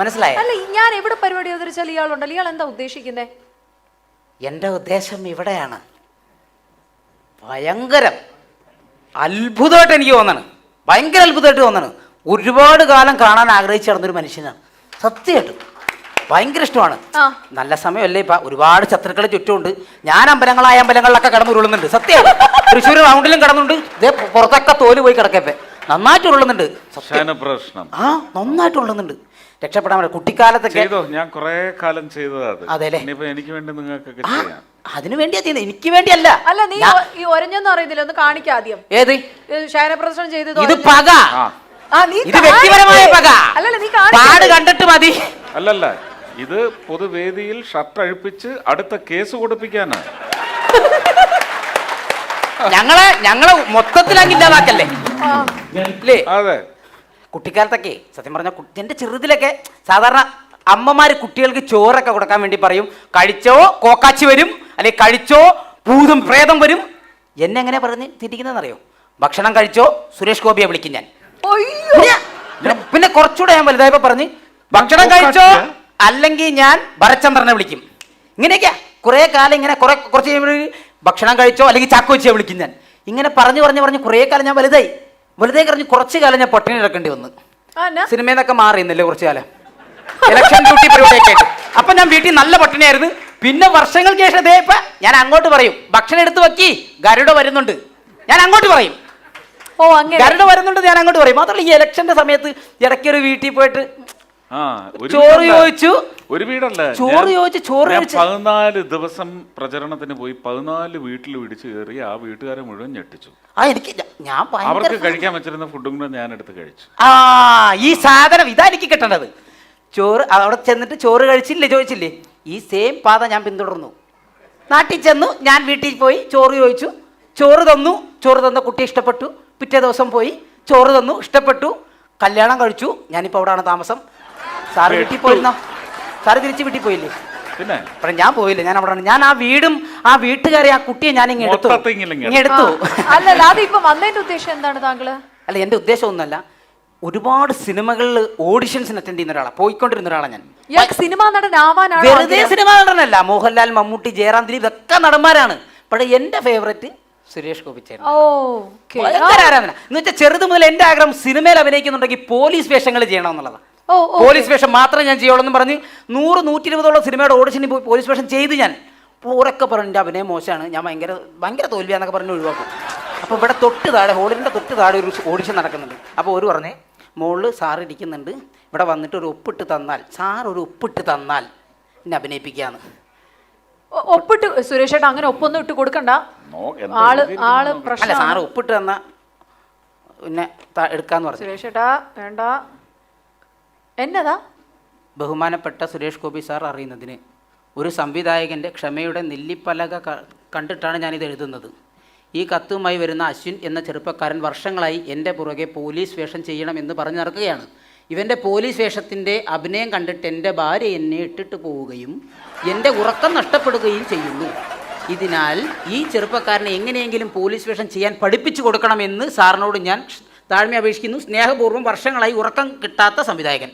മനസ്സിലായോ? അല്ല, ഞാൻ എവിടെ പരിപാടി അവതരിച്ചാൽ ഇയാളുണ്ടല്ലോ, ഇയാൾ എന്താ ഉദ്ദേശിക്കുന്നേ? എൻ്റെ ഉദ്ദേശം ഇവിടെയാണ്. ഭയങ്കരം അത്ഭുതമായിട്ട് എനിക്ക് തോന്നണം, ഭയങ്കര അത്ഭുതമായിട്ട് തോന്നണം. ഒരുപാട് കാലം കാണാൻ ആഗ്രഹിച്ചു നടന്നൊരു മനുഷ്യനാണ്, സത്യമായിട്ടും ഭയങ്കര ഇഷ്ടമാണ്. നല്ല സമയമല്ലേ ഇപ്പൊ, ഒരുപാട് ശത്രുക്കളെ ചുറ്റുമുണ്ട്. ഞാൻ അമ്പലങ്ങളിലൊക്കെ കടന്നുരുളുന്നുണ്ട്, സത്യം. തൃശ്ശൂർ റൗണ്ടിലും കടന്നുണ്ട്, ഇതേ പുറത്തൊക്കെ തോല് പോയി കിടക്കപ്പെ നന്നായിട്ട് ഉരുളുന്നുണ്ട്. ആ, നന്നായിട്ട് ഉള്ളുന്നുണ്ട്. രക്ഷപ്പെടാൻ പറ്റും. കുട്ടിക്കാലത്തൊക്കെ ഞാൻ കുറെ കാലം ചെയ്തതാണ്. അതെല്ലേ, എനിക്ക് വേണ്ടി നിങ്ങൾക്ക് അതിനു വേണ്ടിയാ ചെയ്യുന്നത്, എനിക്ക് വേണ്ടിയല്ല. അല്ല, നീ ഈ ഒരഞ്ഞെന്ന് അറിയുന്നില്ല, ഒന്ന് കാണിക്കാദ്യം. ഏത് ശയനപ്രദർശനം ചെയ്തത്? ഇത് പക, ഇത് വ്യക്തിപരമായ പക. പാട് കണ്ടിട്ട് മതി. അല്ലല്ല, ഇത് പൊതുവേദിയിൽ ഷർട്ട് അഴിപ്പിച്ച് അടുത്ത കേസ് കൊടുപ്പിക്കാനാണ്. ഞങ്ങളെ മൊത്തത്തിലാക്കില്ലാതാക്കല്ലേ. അതെ, കുട്ടിക്കാലത്തൊക്കെ സത്യം പറഞ്ഞ എന്റെ ചെറുതിലൊക്കെ സാധാരണ അമ്മമാര് കുട്ടികൾക്ക് ചോറൊക്കെ കൊടുക്കാൻ വേണ്ടി പറയും, കഴിച്ചോ കോക്കാച്ചി വരും, അല്ലെങ്കിൽ കഴിച്ചോ ഭൂതം പ്രേതം വരും. എന്നെ എങ്ങനെ പറഞ്ഞ് തിരിക്കുന്നതെന്നറിയോ? ഭക്ഷണം കഴിച്ചോ സുരേഷ് ഗോപിയെ വിളിക്കും ഞാൻ. പിന്നെ കുറച്ചുകൂടെ ഞാൻ വലുതായപ്പോ പറഞ്ഞ് ഭക്ഷണം കഴിച്ചോ അല്ലെങ്കിൽ ഞാൻ ഭരചന്ദ്രനെ വിളിക്കും. ഇങ്ങനെയൊക്കെയാ കുറെ കാലം ഇങ്ങനെ കുറച്ച് ഭക്ഷണം കഴിച്ചോ അല്ലെങ്കിൽ ചാക്കോച്ചിയെ വിളിക്കും ഞാൻ. ഇങ്ങനെ പറഞ്ഞു കുറെ കാലം ഞാൻ വലുതായി കഴിഞ്ഞ് കുറച്ച് കാലം ഞാൻ പട്ടിണി കിടക്കേണ്ടി വന്നു. സിനിമയിൽ നിന്നൊക്കെ മാറിയുന്നില്ലേ കുറച്ചു കാലം, ഇലക്ഷൻ ഡ്യൂട്ടി പരിപാടിയൊക്കെ ആയിട്ട്. അപ്പൊ ഞാൻ വീട്ടിൽ നല്ല പട്ടിണിയായിരുന്നു. പിന്നെ വർഷങ്ങൾക്ക് ശേഷം ഇതേപ്പ ഞാൻ അങ്ങോട്ട് പറയും, ഭക്ഷണം എടുത്ത് വെക്കി, ഗരുഡ വരുന്നുണ്ട്, ഞാൻ അങ്ങോട്ട് പറയും. ഗരുഡ വരുന്നുണ്ട്, ഞാൻ അങ്ങോട്ട് പറയും. മാത്രമല്ല ഈ ഇലക്ഷന്റെ സമയത്ത് ഇടയ്ക്കൊരു വീട്ടിൽ പോയിട്ട് ചോറ് ചോദിച്ചു, ഒരു വീടല്ല, ചോറ് ചോദിച്ചു, ചോറ് 14 ദിവസം പ്രചരണത്തിന് പോയി 14 വീട്ടിൽ പിടിച്ചു കയറി ആ വീട്ടുകാരെ മുഴുവൻ ഞെട്ടിച്ചു. അവർക്ക് കഴിക്കാൻ വെച്ചിരുന്ന ഫുഡും കൂടെ ഞാൻ എടുത്ത് കഴിച്ചു. ഈ സാധനം ഇതാ എനിക്ക് കിട്ടേണ്ടത്. ചോറ് അവിടെ ചെന്നിട്ട് ചോറ് കഴിച്ചില്ലേ ചോദിച്ചില്ലേ, ഈ സെയിം പാത ഞാൻ പിന്തുടർന്നു. നാട്ടിൽ ചെന്നു, ഞാൻ വീട്ടിൽ പോയി ചോറ് ചോദിച്ചു, ചോറ് തന്ന കുട്ടി ഇഷ്ടപ്പെട്ടു. പിറ്റേ ദിവസം പോയി ചോറ് തന്നു, ഇഷ്ടപ്പെട്ടു, കല്യാണം കഴിച്ചു. ഞാനിപ്പോൾ അവിടെയാണ് താമസം. സാറ് വീട്ടിൽ പോയിരുന്നോ? സാറ് തിരിച്ച് വീട്ടിൽ പോയില്ലേ? പിന്നെ ഞാൻ പോയില്ല, ഞാൻ അവിടെയാണ്. ഞാൻ ആ വീടും ആ വീട്ടുകാരെ ആ കുട്ടിയെ ഞാൻ എടുത്തു. അല്ലല്ല, അതിപ്പോ വന്നതിന്റെ ഉദ്ദേശം എന്താണ് താങ്കള്? അല്ല, എന്റെ ഉദ്ദേശം ഒന്നുമല്ല, ഒരുപാട് സിനിമകളിൽ ഓഡിഷൻസിന് അറ്റൻഡ് ചെയ്യുന്ന ഒരാളാണ്, പോയിക്കൊണ്ടിരുന്ന ഒരാളാണ് ഞാൻ. സിനിമാ നടനാവാനാണ്? വെറുതെ സിനിമാ നടനല്ല, മോഹൻലാൽ, മമ്മൂട്ടി, ജയറാം, ദിലീപ് ഇതൊക്കെ നടന്മാരാണ്. പക്ഷേ എന്റെ ഫേവറേറ്റ് സുരേഷ് ഗോപി ചേട്ടൻ. ആരാധന എന്ന് വെച്ചാൽ ചെറുത് മുതൽ എന്റെ ആഗ്രഹം സിനിമയിൽ അഭിനയിക്കുന്നുണ്ടെങ്കിൽ പോലീസ് വേഷങ്ങൾ ചെയ്യണം എന്നുള്ളതാണ്. പോലീസ് വേഷം മാത്രമേ ഞാൻ ചെയ്യുള്ളൂ എന്ന് പറഞ്ഞ് 100-120 സിനിമയുടെ ഓഡിഷനിൽ പോയി പോലീസ് വേഷം ചെയ്ത് ഞാൻ പൂരൊക്കെ പറഞ്ഞു എൻ്റെ അഭിനയം മോശമാണ്, ഞാൻ ഭയങ്കര തോൽവിയാന്നൊക്കെ പറഞ്ഞ് ഒഴിവാക്കും. അപ്പോൾ ഇവിടെ ഹോളിൻ്റെ തൊട്ട് താഴെ ഒരു ഓഡിഷൻ നടക്കുന്നുണ്ട്. അപ്പോൾ ഒരു പറഞ്ഞേ, മുകളിൽ സാറ് ഇരിക്കുന്നുണ്ട്, ഇവിടെ വന്നിട്ട് ഒരു ഒപ്പിട്ട് തന്നാൽ എന്നെ അഭിനയിപ്പിക്കാന്ന്. ഒപ്പിട്ട് സുരേഷ് ചേട്ടാ, അങ്ങനെ ഒപ്പൊന്നും ഇട്ട് കൊടുക്കണ്ട. ആള് പ്രശ്നം. സാറ് ഒപ്പിട്ട് തന്ന പിന്നെ എടുക്കാന്ന് പറഞ്ഞു. സുരേഷ് ചേട്ടാ വേണ്ട. എന്നതാ? ബഹുമാനപ്പെട്ട സുരേഷ് ഗോപി സാർ അറിയുന്നതിന്, ഒരു സംവിധായകൻ്റെ ക്ഷമയുടെ നെല്ലിപ്പലക കണ്ടിട്ടാണ് ഞാനിത് എഴുതുന്നത്. ഈ കത്തുമായി വരുന്ന അശ്വിൻ എന്ന ചെറുപ്പക്കാരൻ വർഷങ്ങളായി എൻ്റെ പുറകെ പോലീസ് വേഷം ചെയ്യണമെന്ന് പറഞ്ഞു നടക്കുകയാണ്. ഇവൻ്റെ പോലീസ് വേഷത്തിൻ്റെ അഭിനയം കണ്ടിട്ട് എൻ്റെ ഭാര്യ എന്നെ ഇട്ടിട്ട് പോവുകയും എൻ്റെ ഉറക്കം നഷ്ടപ്പെടുകയും ചെയ്യുന്നു. ഇതിനാൽ ഈ ചെറുപ്പക്കാരനെ എങ്ങനെയെങ്കിലും പോലീസ് വേഷം ചെയ്യാൻ പഠിപ്പിച്ചു കൊടുക്കണമെന്ന് സാറിനോട് ഞാൻ താഴ്മ അപേക്ഷിക്കുന്നു. സ്നേഹപൂർവ്വം, വർഷങ്ങളായി ഉറക്കം കിട്ടാത്ത സംവിധായകൻ.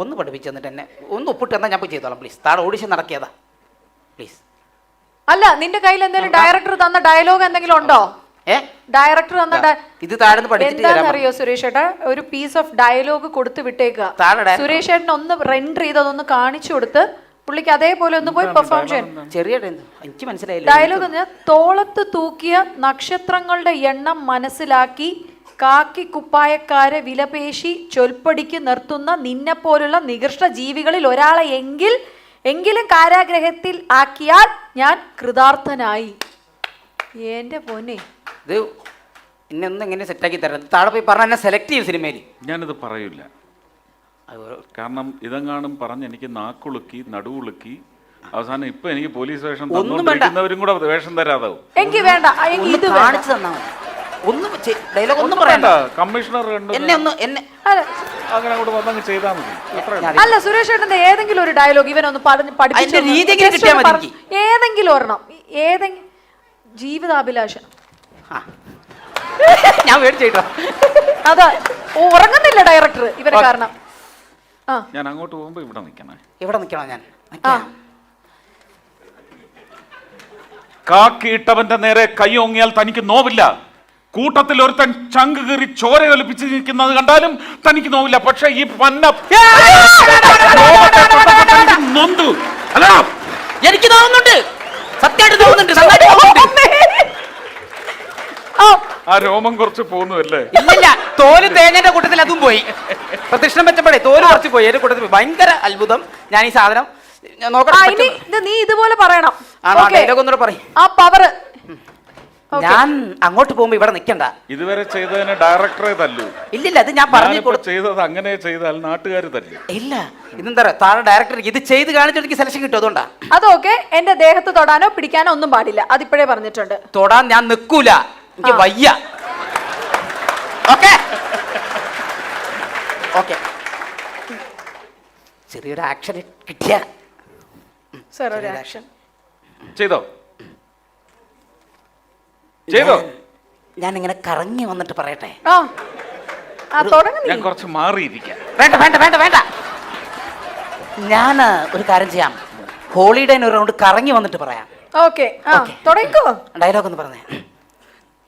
ഒന്ന് പഠിപ്പിച്ചു തന്നിട്ട് എന്നെ ഒന്ന് ഒപ്പിട്ട് തന്നാൽ ഞാൻ പോയി ചെയ്തോളാം പ്ലീസ്. താഴെ ഓഡിഷൻ നടക്കിയതാ പ്ലീസ്. അല്ല, നിന്റെ കയ്യിൽ എന്തെങ്കിലും ഡയറക്ടർ തന്ന ഡയലോഗ് എന്തെങ്കിലും ഉണ്ടോ? ഡയറക്ടർ തന്ന ഇത് താഴെ പഠിച്ചിട്ട് അറിയോ സുരേഷ് ചേട്ടാ? ഒരു പീസ് ഓഫ് ഡയലോഗ് കൊടുത്ത് വിട്ടേക്കുക. സുരേഷ് ചേട്ടൻ ഒന്ന് റെൻഡർ ചെയ്തൊന്ന് കാണിച്ചു കൊടുത്ത് പുള്ളിക്ക് അതേപോലെ ഒന്ന് പോയി പെർഫോം ചെയ്യാൻ. ചെറിയ എനിക്ക് മനസ്സിലായില്ല ഡയലോഗ്. തോളത്ത് തൂക്കിയ നക്ഷത്രങ്ങളുടെ എണ്ണം മനസ്സിലാക്കി കാക്കി കുപ്പായക്കാരെ വിലപേശി ചൊൽപ്പടിക്ക് നിർത്തുന്ന നിന്നെപ്പോലുള്ള നികൃഷ്ട ജീവികളിൽ ഒരാളെ എങ്കിലും കാരാഗ്രഹത്തിൽ ആക്കിയാൽ ഞാൻ കൃതാർത്ഥനായി. എന്റെ പൊന്നെ, ഇത് ഇന്നൊന്നും എങ്ങനെ സെറ്റാക്കി തരാം. താഴെ പോയി പറഞ്ഞ എന്നെ സെലക്ട് ചെയ്യും സിനിമയിൽ. ഞാനിത് പറയൂല, കാരണം ഇതെങ്ങാനും പറഞ്ഞ് എനിക്ക് നാക്കുളുക്കി നടുവുളുക്കി അവസാനം ഇപ്പൊ എനിക്ക് പോലീസ് വേഷം തന്നവരും കൂടെ വേഷം തരാതാവും. എനിക്ക് വേണ്ട, ഇത് കാണിച്ചു തന്നാ ഒന്നും ഡയലോഗ് ഒന്നും പറയണ്ട. കമ്മീഷണർ അങ്ങനെ കൂടെ വന്നങ്ങ് ചെയ്താൽ മതി. അല്ല, സുരേഷ് ചേട്ടന്റെ ഏതെങ്കിലും ഒരു ഡയലോഗ് ഇവനൊന്ന് പഠിപ്പിച്ചു, ഏതെങ്കിലും ഒരെണ്ണം, ജീവിതാഭിലാഷ. ഞാൻ മേടിച്ചോ അതാ ഉറങ്ങുന്നില്ല ഡയറക്ടർ ഇവരെ കാരണം. ആ. ഞാൻ അങ്ങോട്ട് പോകുമ്പോ ഇവിടെ നിൽക്കണേ. ഇവിടെ നിൽക്കണോ ഞാൻ? ആ. കാക്കിയിട്ടവന്റെ നേരെ കൈ ഓങ്ങിയാൽ തനിക്ക് നോവില്ല. കൂട്ടത്തിൽ ഒരുത്തൻ ചങ്ക് കീറി ചോര ഒലിപ്പിച്ച് നിൽക്കുന്നത് കണ്ടാലും തനിക്ക് നോവില്ല. പക്ഷെ ഈ പന്ന നൊന്തു അല്ല, എനിക്ക് തോന്നുന്നുണ്ട്, സത്യമായിട്ട് തോന്നുന്നുണ്ട്, നന്നായിട്ട് തോന്നുന്നുണ്ട്. ആ രോമം കുറച്ച് പോകുന്നു അല്ലേ? ഇല്ലില്ല, തോല് തേങ്ങന്റെ കൂട്ടത്തിൽ അതും പോയി. പ്രദക്ഷിണം വെച്ചപ്പോഴേ തോല് കുറച്ച് പോയി, എന്റെ കൂട്ടത്തിൽ പോയി. ഭയങ്കര അത്ഭുതം. ഞാൻ ഈ സാധനം നീ ഇതുപോലെ പറയണം. ഡയലോഗ് ഒന്നുകൂടെ പറയും. ആ പവർ ഞാൻ അങ്ങോട്ട് പോകുമ്പോ ഇവിടെ നിൽക്കണ്ട. ഇതുവരെ ചെയ്തതിന് ഡയറക്ടറെ തല്ലു. ഇല്ലില്ല, അത് ഞാൻ പറഞ്ഞു ചെയ്തത് അങ്ങനെ ചെയ്താൽ നാട്ടുകാർ തല്ലു. ഇല്ല, ഇതെന്താ താഴെ ഡയറക്ടർ ഇത് ചെയ്ത് കാണിച്ചിട്ട് എനിക്ക് സെലക്ഷൻ കിട്ടും. അതുകൊണ്ടാ. അതൊക്കെ എന്റെ ദേഹത്ത് തൊടാനോ പിടിക്കാനോ ഒന്നും പാടില്ല. അതിപ്പോഴേ പറഞ്ഞിട്ടുണ്ട്. തൊടാൻ ഞാൻ നിൽക്കൂല, എനിക്ക് വയ്യ. ഓക്കെ ഓക്കെ, ചെറിയൊരു ആക്ഷൻ കിട്ടിയ സർ, ഒരു ആക്ഷൻ ചെയ്തോ ചെയ്തോ. ഞാൻ ഇങ്ങനെ കറങ്ങി വന്നിട്ട് പറയട്ടെ. ഞാൻ കുറച്ച് മാറിയിരിക്കാം. വേണ്ട വേണ്ട വേണ്ട വേണ്ട, ഞാൻ ഒരു കാര്യം ചെയ്യാം. ഹോളിഡേന് ഒരു റൗണ്ട് കറങ്ങി വന്നിട്ട് പറയാം. ഓക്കെ, തുടങ്ങിക്കോ. ഡയലോഗ് ഒന്ന് പറഞ്ഞേ.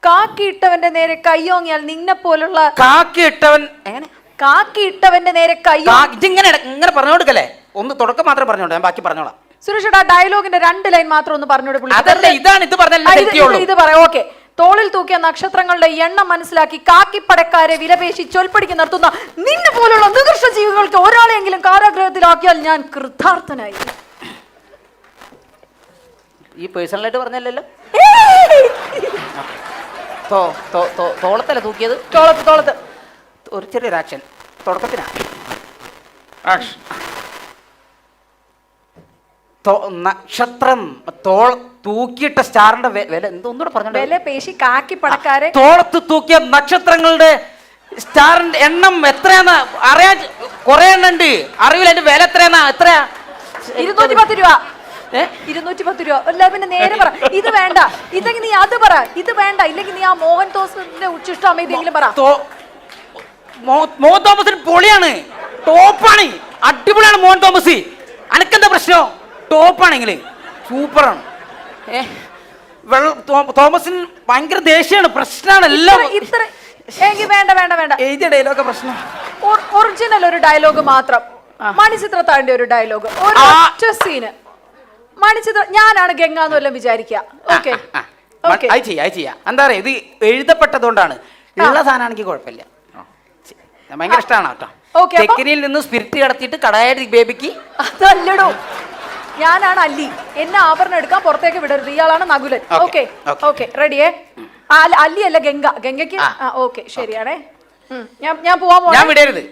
കാക്കിയിട്ടവന്റെ നേരെ കയ്യോങ്ങിയാൽ നിന്നെ പോലുള്ള കാക്കിയിട്ടവൻ എങ്ങനെ? കാക്കിയിട്ടവന്റെ നേരെ കയ്യോ ഇതിങ്ങനെ ഇങ്ങനെ പറഞ്ഞു കൊടുക്കല്ലേ. ഒന്ന് തുടക്കം മാത്രം പറഞ്ഞോട്ടെ, ഞാൻ ബാക്കി പറഞ്ഞോളാം. സുരേഷ്, ആ ഡയലോഗിന്റെ 2 ലൈൻ മാത്രം ഒന്ന് പറഞ്ഞോട്. അതല്ല, ഇതാണ് ഇത് പറഞ്ഞല്ലേ. ഇത് പറയാം. ഓക്കെ. തോളിൽ തൂക്കിയ നക്ഷത്രങ്ങളുടെ എണ്ണം മനസ്സിലാക്കി കാക്കിപ്പടക്കാരെ വിലപേശി ചൊൽപ്പടിക്ക് നിർത്തുന്ന നിന്നെ പോലുള്ള നികൃഷ്ട ജീവികൾക്ക് ഒരാളെങ്കിലും കാരാഗ്രഹത്തിലാക്കിയാൽ ഞാൻ കൃതാർത്ഥനായി. ഈ പേഴ്സണലായിട്ട് പറഞ്ഞല്ലോ. തോളത്തല്ല തൂക്കിയത്? തോളത്ത് ഒരു ചെറിയൊരു ആക്ഷൻ തുടക്കത്തിനാ. നക്ഷത്രം തൂക്കിയിട്ട സ്റ്റാറിന്റെ വില എന്തൊന്നുകൂടെ പറഞ്ഞു. വില പേശി കാക്കിപ്പടക്കാരെ തോളത്ത് തൂക്കിയ നക്ഷത്രങ്ങളുടെ സ്റ്റാറിന്റെ എണ്ണം എത്രയാന്ന് അറിയാൻ കുറെ എണ്ണം ഉണ്ട്. അറിയില്ല അതിന്റെ വില എത്രയാ? 210 രൂപ. 210 രൂപ. അല്ല പിന്നെ നേരെ പറ. ഇത് വേണ്ട, ഇതെങ്കിൽ നീ അത് പറ. ഇത് വേണ്ട, ഇല്ലെങ്കിൽ നീ ആ മോഹൻ തോമസിന്റെ ഉച്ചിഷ്ടം ഇതെങ്കിലും പറ. മോഹൻ തോമസിന് പൊളിയാണ്, ടോപ്പാണ്, അടിപൊളിയാണ് മോഹൻ തോമസ്. അനക്കെന്താ പ്രശ്നം? ടോപ്പാണെങ്കിൽ സൂപ്പറാണ്. തോമസിന് ഭയങ്കര ദേഷ്യമാണ്, പ്രശ്നമാണ് എല്ലാം. വേണ്ട വേണ്ട വേണ്ട, എഴുതിയ ഡയലോഗ് പ്രശ്നം. ഒറിജിനൽ ഒരു ഡയലോഗ് മാത്രം. മണിച്ചിത്രത്താഴിന്റെ ഒരു ഡയലോഗ്, ഒറ്റ സീന്. മണിച്ചിത്ര ഞാനാണ് ഗംഗ എന്ന് വല്ലതും വിചാരിക്കുക. ഓക്കെ, എന്താ പറയാ, ഇത് എഴുതപ്പെട്ടതുകൊണ്ടാണ്. ഉള്ള സാധനമാണെങ്കിൽ കുഴപ്പമില്ല, ഭയങ്കര ഇഷ്ടമാണ് കേട്ടോ. തെക്കിനിയിൽ നിന്ന് സ്പിരിറ്റ് കടത്തിയിട്ട് കടായ ബേബിക്ക്. അതല്ലടോ, ഞാനാണ് അല്ലി. എന്നെ ആഭരണം എടുക്കാൻ പുറത്തേക്ക് വിടരുത്. ഇയാളാണ് നകുലൻ. Okay okay, റെഡിയേ? അല്ലി അല്ല, ഗംഗ. ഗംഗയ്ക്ക് ഓക്കെ, ശരിയാണേ. ഞാൻ പോവാൻ പോകണം.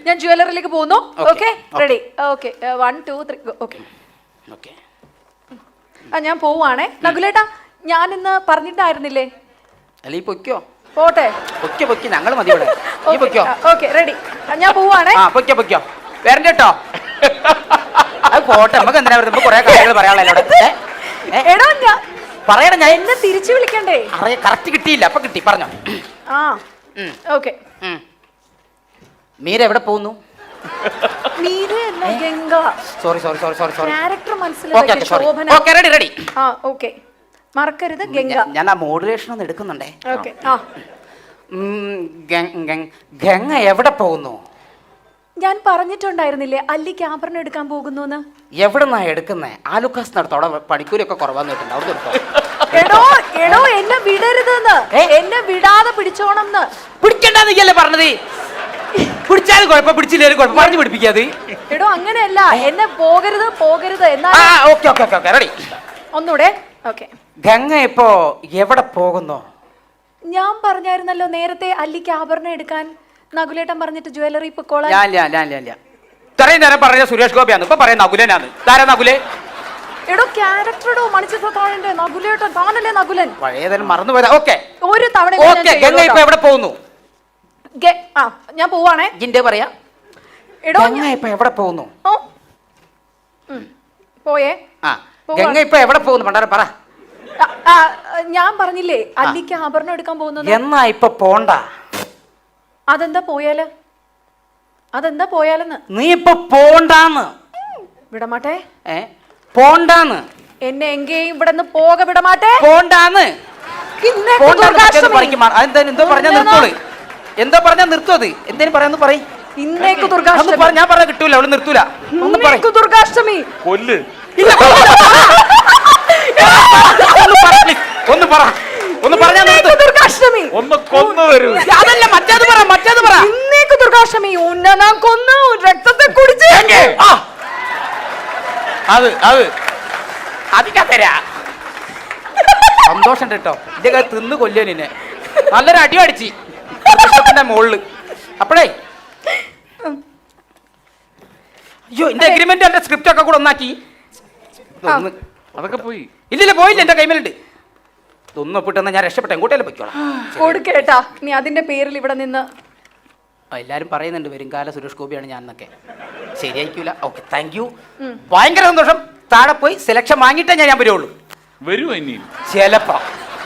ഞാൻ ജ്വല്ലറിയിലേക്ക് പോകുന്നു. Okay, ready? ഓക്കെ, 1 2 3. ഓക്കെ, ഞാൻ പോവാണേ. നകുലേട്ടാ, ഞാൻ ഇന്ന് പറഞ്ഞിട്ടായിരുന്നില്ലേ? അല്ല, ഈ പൊയ്ക്കോ. പോട്ടെ, ഞങ്ങൾ മതി. Okay, ready? ഞാൻ പോവാണേ. പൊയ്ക്കോ, വരണ്ട കേട്ടോ. പോട്ടെ, നമുക്ക് എന്തിനാ കുറെ കാര്യങ്ങൾ പറയാനുള്ളൂ. എടോ, പറയണ ഞാൻ എന്നെ തിരിച്ചു വിളിക്കണ്ടേ? കറക്റ്റ് കിട്ടിയില്ല, അപ്പൊ കിട്ടി, പറഞ്ഞോ. ഓക്കെ. മീര എവിടെ പോകുന്നു? സോറി ക്യാരക്ടർ മനസ്സിലാക്കി. ശോഭന. റെഡി. ഓക്കെ, മറക്കരുത് ഗംഗ. ഞാൻ ആ മോഡുലേഷൻ ഒന്ന് എടുക്കുന്നുണ്ടേ. ഓക്കെ. ഗംഗ എവിടെ പോകുന്നു? ഞാൻ പറഞ്ഞിട്ടുണ്ടായിരുന്നില്ലേ അല്ലിക്ക് ആഭരണം എടുക്കാൻ പോകുന്നു. എവിടെന്നാ എടുക്കുന്നേ? ആലുക്കാസ് നടത്തോടെ പണിക്കൂലിയൊക്കെ കുറവാന്ന് കേട്ടിട്ടുണ്ട്, അവിടെ എടുത്തോ. എടോ, എന്നെ വിടരുതെന്ന്. എന്നെ വിടാതെ പിടിച്ചോണം. പിടിക്കണ്ടെന്നല്ലേ പറഞ്ഞത്? പിടിച്ചാലും കുഴപ്പം, പിടിച്ചില്ലേലും കുഴപ്പം, പറഞ്ഞു പിടിപ്പിക്കാതെ. എടോ, അങ്ങനെയല്ല, എന്നെ പോകരുത് എന്നാ. റെഡി? ഒന്നൂടെ. ഓക്കെ. ഗംഗ ഇപ്പോ എവിടെ പോകുന്നു? ഞാൻ പറഞ്ഞായിരുന്നല്ലോ നേരത്തെ അല്ലിക്ക് ആഭരണം എടുക്കാൻ നകുലേട്ടൻ പറഞ്ഞിട്ട് ജ്വല്ലറി പൊക്കോളാൻ. ഇത്രയും നേരം പറഞ്ഞ സുരേഷ് ഗോപിയാണ്, ഇപ്പൊ പറയാം നകുലനാണ്. താരാ നകുലേ? എടോ, ക്യാരക്ടറോ മണിച്ചിത്രത്താഴിന്റെ നകുലേട്ടൻ. താനല്ലേ നകുലൻ? പഴയതെല്ലാം മറന്നുപോയതാ. ഓക്കെ, ഒരു തവണ ഗംഗ ഇപ്പൊ എവിടെ പോകുന്നു? ഞാൻ പോവാണേ. ജിന്റെ പറയാ. എടോ, ഗംഗ ഇപ്പൊ എവിടെ പോകുന്നു? പോയേ. ഗംഗ ഇപ്പൊ എവിടെ പോകുന്നു? പണ്ടാരം പറ. ഞാൻ പറഞ്ഞില്ലേ അല്ലിക്ക് ആഭരണം എടുക്കാൻ പോകുന്നത്. എന്നാ ഇപ്പൊ പോണ്ട. അതെന്താ പോയാല്? അതെന്താ പോയാലെന്ന്? നീ ഇപ്പൊ പോണ്ടാന്ന്. വിടമാട്ടെ. പോണ്ടാന്ന്. എന്നെ എങ്കേയും ഇവിടെ നിന്ന് പോക വിടമാട്ടെ. പോണ്ടാന്ന്. എന്തോ പറഞ്ഞാ നിർത്തോളൂ. എന്തോ പറഞ്ഞാ നിർത്തുവത്. എന്തേലും പറയാന്ന് പറയും. ഇന്നേക്ക് ദുർഗാഷ്ടമി. ഞാൻ പറഞ്ഞ കിട്ടൂല, അവള് നിർത്തൂല. ദുർഗാഷ്ടമി. കൊല്ല്. ഒന്ന് പറ. ഒന്ന് പറഞ്ഞാ ദുർഗാഷ്ടമി. ഒന്ന് കൊന്നു വരൂ. അതല്ല, മറ്റേത് പറ. മറ്റേത് പറ. ഇന്നേക്ക് ദുർഗാഷ്ടമി. ഉന്ന കൊന്നു രക്തത്തെ കുടിച്ച്. അതിക്കത്തരാ സന്തോഷം കേട്ടോ. എന്റെ കാര്യം തിന്ന് കൊല്ലിയ നിന്നെ നല്ലൊരു അടി അടിച്ച് മോളില്. അപ്പഴേ അയ്യോ, എന്റെ അഗ്രിമെന്റ് എന്റെ സ്ക്രിപ്റ്റ് ഒക്കെ കൂടെ ഒന്നാക്കി. അതൊക്കെ പോയി. ഇല്ലില്ല, പോയില്ല. എന്റെ കൈമേലുണ്ട്. ഇതൊന്നും ഒപ്പിട്ടെന്നാ ഞാൻ രക്ഷപ്പെട്ടെ. എങ്ങോട്ടേലും പൊയ്ക്കോളാം. കൊടുക്കേട്ടാ. നീ അതിന്റെ പേരിൽ ഇവിടെ നിന്ന്. എല്ലാരും പറയുന്നുണ്ട് വരുംകാല സുരേഷ് ഗോപിയാണ് ഞാൻ എന്നൊക്കെ. ശരിയായിക്കൂല. Okay, thank you. ഭയങ്കര സന്തോഷം. താഴെ പോയി സെലക്ഷൻ വാങ്ങിയിട്ടേ ഞാൻ വരുള്ളൂ. വരുമോ ഇനിയും? ചിലപ്പോ